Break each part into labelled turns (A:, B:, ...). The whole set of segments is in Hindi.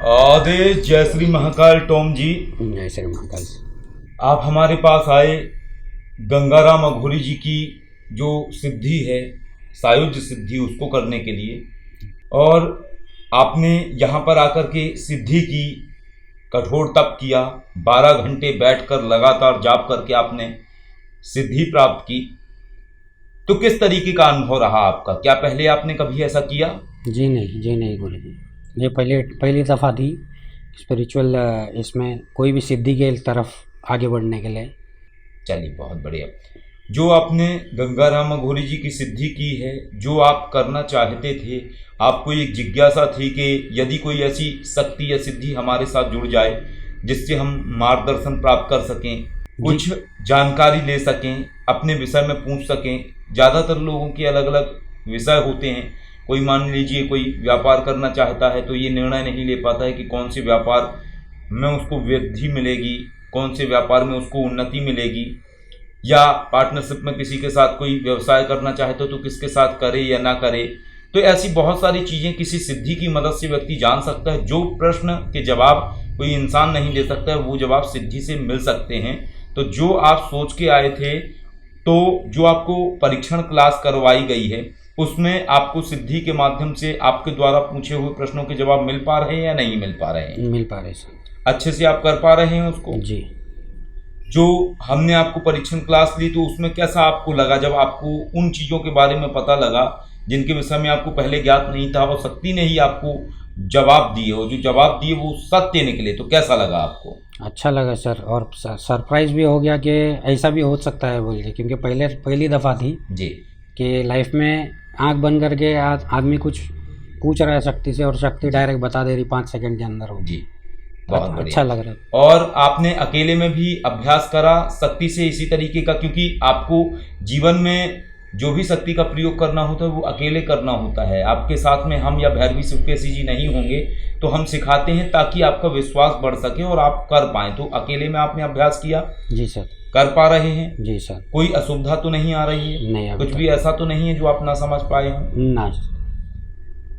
A: आदेश। जय श्री महाकाल टॉम जी।
B: जय श्री महाकाल।
A: आप हमारे पास आए गंगाराम अघोरी जी की जो सिद्धि है, सायुज्य सिद्धि, उसको करने के लिए, और आपने यहाँ पर आकर के सिद्धि की, कठोर तप किया, 12 घंटे बैठकर लगातार जाप करके आपने सिद्धि प्राप्त की। तो किस तरीके का अनुभव रहा आपका? क्या पहले आपने कभी ऐसा किया?
B: जी नहीं गुरु जी, ये पहली दफ़ा थी स्पिरिचुअल इसमें कोई भी सिद्धि के तरफ आगे बढ़ने के लिए।
A: चलिए, बहुत बढ़िया। जो आपने गंगाराम अघोरी जी की सिद्धि की है, जो आप करना चाहते थे, आपको एक जिज्ञासा थी कि यदि कोई ऐसी शक्ति या सिद्धि हमारे साथ जुड़ जाए जिससे हम मार्गदर्शन प्राप्त कर सकें, कुछ जानकारी ले सकें, अपने विषय में पूछ सकें। ज़्यादातर लोगों के अलग अलग विषय होते हैं। कोई मान लीजिए कोई व्यापार करना चाहता है तो ये निर्णय नहीं ले पाता है कि कौन से व्यापार में उसको वृद्धि मिलेगी, कौन से व्यापार में उसको उन्नति मिलेगी, या पार्टनरशिप में किसी के साथ कोई व्यवसाय करना चाहते तो किसके साथ करे या ना करे। तो ऐसी बहुत सारी चीज़ें किसी सिद्धि की मदद से व्यक्ति जान सकता है। जो प्रश्न के जवाब कोई इंसान नहीं दे सकता है, वो जवाब सिद्धि से मिल सकते हैं। तो जो आप सोच के आए थे, तो जो आपको परीक्षण क्लास करवाई गई है, उसमें आपको सिद्धि के माध्यम से आपके द्वारा पूछे हुए प्रश्नों के जवाब मिल पा रहे हैं या नहीं मिल पा रहे हैं?
B: मिल पा रहे सर।
A: अच्छे से आप कर पा रहे हैं उसको?
B: जी।
A: जो हमने आपको परीक्षण क्लास ली तो उसमें कैसा आपको लगा जब आपको उन चीज़ों के बारे में पता लगा जिनके विषय में आपको पहले ज्ञात नहीं था, और शक्ति ने ही आपको जवाब दिए, और जो जवाब दिए वो सत्य निकले, तो कैसा लगा आपको?
B: अच्छा लगा सर, और सरप्राइज भी हो गया कि ऐसा भी हो सकता है बोल के, क्योंकि पहली दफ़ा थी
A: जी
B: कि लाइफ में आंख बंद करके आदमी कुछ पूछ रहा है शक्ति से, और शक्ति डायरेक्ट बता दे रही 5 सेकंड के अंदर हो।
A: जी, बहुत
B: अच्छा लग रहा है।
A: और आपने अकेले में भी अभ्यास करा शक्ति से इसी तरीके का? क्योंकि आपको जीवन में जो भी शक्ति का प्रयोग करना होता है वो अकेले करना होता है। आपके साथ में हम या भैरवी सुकेशी जी नहीं होंगे तो हम सिखाते हैं ताकि आपका विश्वास बढ़ सके और आप कर पाएँ। तो अकेले में आपने अभ्यास किया?
B: जी सर।
A: कर पा रहे हैं?
B: जी सर।
A: कोई असुविधा तो नहीं आ रही है?
B: नहीं,
A: कुछ भी ऐसा तो नहीं है जो आप ना समझ पाए हों?
B: ना।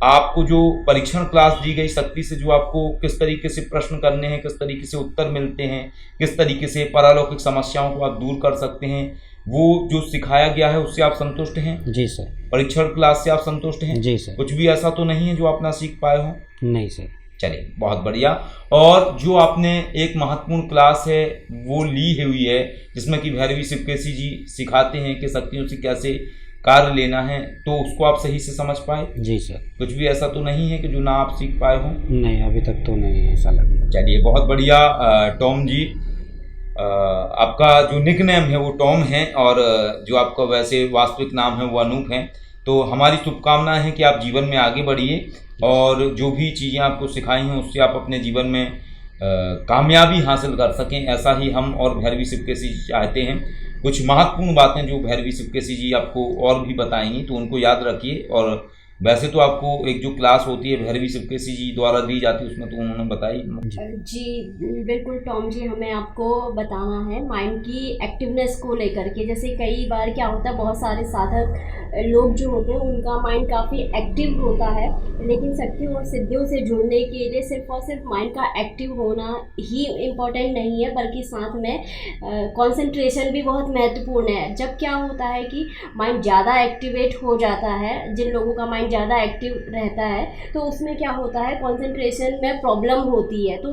A: आपको जो परीक्षण क्लास दी गई शक्ति से, जो आपको किस तरीके से प्रश्न करने हैं, किस तरीके से उत्तर मिलते हैं, किस तरीके से पारलौकिक समस्याओं को आप दूर कर सकते हैं, वो जो सिखाया गया है उससे आप संतुष्ट हैं?
B: जी सर।
A: परीक्षण क्लास से आप संतुष्ट हैं?
B: जी सर।
A: कुछ भी ऐसा तो नहीं है जो आप ना सीख पाए हों?
B: नहीं सर।
A: चलिए, बहुत बढ़िया। और जो आपने एक महत्वपूर्ण क्लास है वो ली हुई है जिसमें कि भैरवी सुकेशी जी सिखाते हैं कि शक्तियों से कैसे कार्य लेना है, तो उसको आप सही से समझ पाए?
B: जी सर।
A: कुछ भी ऐसा तो नहीं है कि जो ना आप सीख पाए हों?
B: नहीं, अभी तक तो नहीं ऐसा लगा।
A: चलिए, बहुत बढ़िया। टॉम जी, आपका जो निकनेम है वो टॉम है, और जो आपका वैसे वास्तविक नाम है वो अनूप है। तो हमारी शुभकामनाएं हैं कि आप जीवन में आगे बढ़िए और जो भी चीज़ें आपको सिखाई हैं उससे आप अपने जीवन में कामयाबी हासिल कर सकें। ऐसा ही हम और भैरवी सुकेशी जी चाहते हैं। कुछ महत्वपूर्ण बातें जो भैरवी सुकेशी जी आपको और भी बताएंगी तो उनको याद रखिए। और वैसे तो आपको एक जो क्लास होती है भैरवी सुकेशी जी द्वारा दी जाती है उसमें तो उन्होंने बताई।
C: जी बिल्कुल टॉम जी, हमें आपको बताना है माइंड की एक्टिवनेस को लेकर के। जैसे कई बार क्या होता है, बहुत सारे साधक लोग जो होते हैं उनका माइंड काफ़ी एक्टिव होता है, लेकिन शक्ति और सिद्धियों से जुड़ने के लिए सिर्फ और सिर्फ माइंड का एक्टिव होना ही इम्पोर्टेंट नहीं है, बल्कि साथ में कंसंट्रेशन भी बहुत महत्वपूर्ण है। जब क्या होता है कि माइंड ज़्यादा एक्टिवेट हो जाता है, जिन लोगों का माइंड ज़्यादा एक्टिव रहता है तो उसमें क्या होता है, कंसंट्रेशन में प्रॉब्लम होती है। तो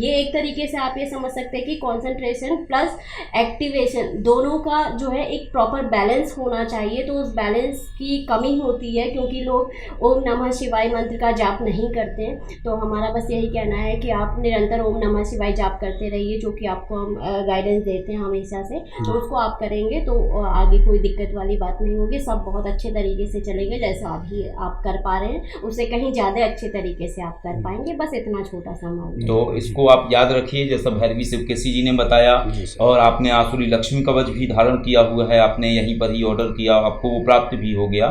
C: ये एक तरीके से आप ये समझ सकते हैं कि कंसंट्रेशन प्लस एक्टिवेशन दोनों का जो है एक प्रॉपर बैलेंस होना चाहिए। तो उस बैलेंस की कमी होती है क्योंकि लोग ओम नमः शिवाय मंत्र का जाप नहीं करते हैं। तो हमारा बस यही कहना है कि आप निरंतर ओम नमः शिवाय जाप करते रहिए, जो कि आपको हम गाइडेंस देते हैं हमेशा से। तो उसको आप करेंगे तो आगे कोई दिक्कत वाली बात नहीं होगी, सब बहुत अच्छे तरीके से चलेंगे। जैसा अभी आप कर पा रहे हैं उससे कहीं ज़्यादा अच्छे तरीके से आप कर पाएंगे। बस इतना छोटा सा मामला।
A: तो इसको आप याद रखिए जैसा भैरवी सुकेशी जी ने बताया। और आपने आसुरी लक्ष्मी कवच भी धारण किया हुआ है, आपने यहीं पर ही ऑर्डर किया, आपको वो प्राप्त भी हो गया।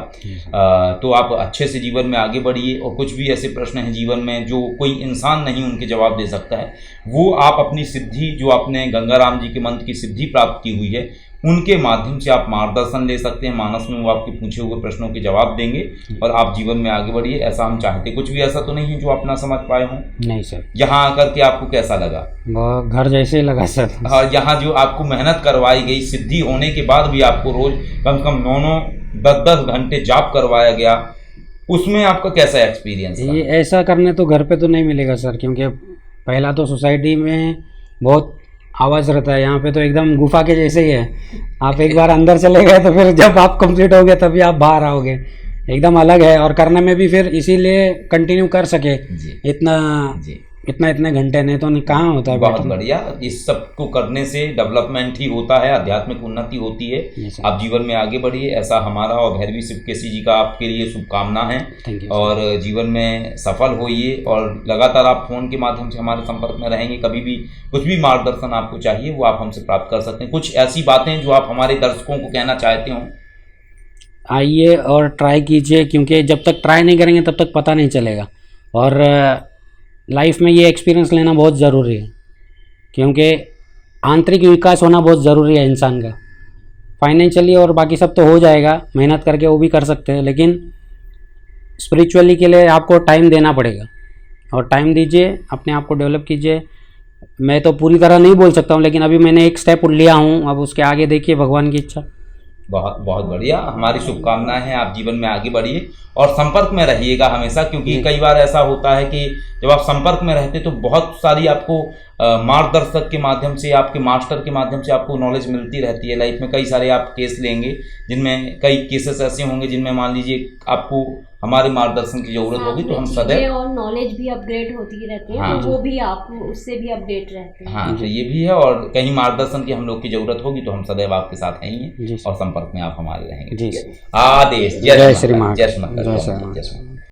A: तो आप अच्छे से जीवन में आगे बढ़िए। और कुछ भी ऐसे प्रश्न हैं जीवन में जो कोई इंसान नहीं उनके जवाब दे सकता है, वो आप अपनी सिद्धि जो आपने गंगाराम जी के मंत्र की सिद्धि प्राप्त की हुई है उनके माध्यम से आप मार्गदर्शन ले सकते हैं। मानस में वो आपके पूछे हुए प्रश्नों के जवाब देंगे और आप जीवन में आगे बढ़िए, ऐसा हम चाहते। कुछ भी ऐसा तो नहीं है जो आप ना समझ पाए हों?
B: नहीं सर,
A: यहाँ आकर के आपको कैसा लगा?
B: वो घर जैसे ही लगा सर।
A: और यहाँ जो आपको मेहनत करवाई गई, सिद्धि होने के बाद भी आपको रोज कम से कम 9-9, 10-10 घंटे जाप करवाया गया, उसमें आपका कैसा एक्सपीरियंस था?
B: ये ऐसा करने तो घर पे तो नहीं मिलेगा सर, क्योंकि पहला तो सोसाइटी में बहुत आवाज़ रहता है, यहाँ पे तो एकदम गुफा के जैसे ही है। आप एक बार अंदर चले गए तो फिर जब आप कंप्लीट हो गए तभी आप बाहर आओगे, एकदम अलग है। और करने में भी फिर इसीलिए कंटिन्यू कर सके
A: जी
B: इतने घंटे, नहीं तो नहीं कहाँ होता है।
A: बहुत बढ़िया। इस सब को करने से डेवलपमेंट ही होता है, आध्यात्मिक उन्नति होती है। आप जीवन में आगे बढ़िए, ऐसा हमारा और भैरवी शिवकेशी जी का आपके लिए शुभकामना है। और जीवन में सफल होइए और लगातार आप फोन के माध्यम से हमारे संपर्क में रहेंगे। कभी भी कुछ भी मार्गदर्शन आपको चाहिए वो आप हमसे प्राप्त कर सकते हैं। कुछ ऐसी बातें जो आप हमारे दर्शकों को कहना चाहते हो?
B: आइए और ट्राई कीजिए, क्योंकि जब तक ट्राई नहीं करेंगे तब तक पता नहीं चलेगा। और लाइफ में ये एक्सपीरियंस लेना बहुत ज़रूरी है, क्योंकि आंतरिक विकास होना बहुत ज़रूरी है इंसान का। फाइनेंशियली और बाकी सब तो हो जाएगा, मेहनत करके वो भी कर सकते हैं, लेकिन स्पिरिचुअली के लिए आपको टाइम देना पड़ेगा। और टाइम दीजिए, अपने आप को डेवलप कीजिए। मैं तो पूरी तरह नहीं बोल सकता हूँ, लेकिन अभी मैंने एक स्टेप लिया हूँ, अब उसके आगे देखिए, भगवान की इच्छा।
A: बहुत बहुत बढ़िया, हमारी शुभकामनाएं हैं। आप जीवन में आगे बढ़िए और संपर्क में रहिएगा हमेशा, क्योंकि कई बार ऐसा होता है कि जब आप संपर्क में रहते तो बहुत सारी आपको मार्गदर्शक के माध्यम से, आपके मास्टर के माध्यम से आपको नॉलेज मिलती रहती है। लाइफ में कई सारे आप केस लेंगे, जिनमें कई केसेस ऐसे होंगे जिनमें मान लीजिए आपको हमारे मार्गदर्शन की जरूरत होगी, तो हम सदैव,
C: और नॉलेज भी अपग्रेड होती रहती है।
A: हाँ,
C: तो वो भी आप उससे भी अपडेट रहते हैं।
A: हाँ, तो ये भी है। और कहीं मार्गदर्शन की हम लोग की जरूरत होगी तो हम सदैव आपके साथ हैं और संपर्क में आप हमारे रहेंगे। आदेश। जय श्री महाकाल।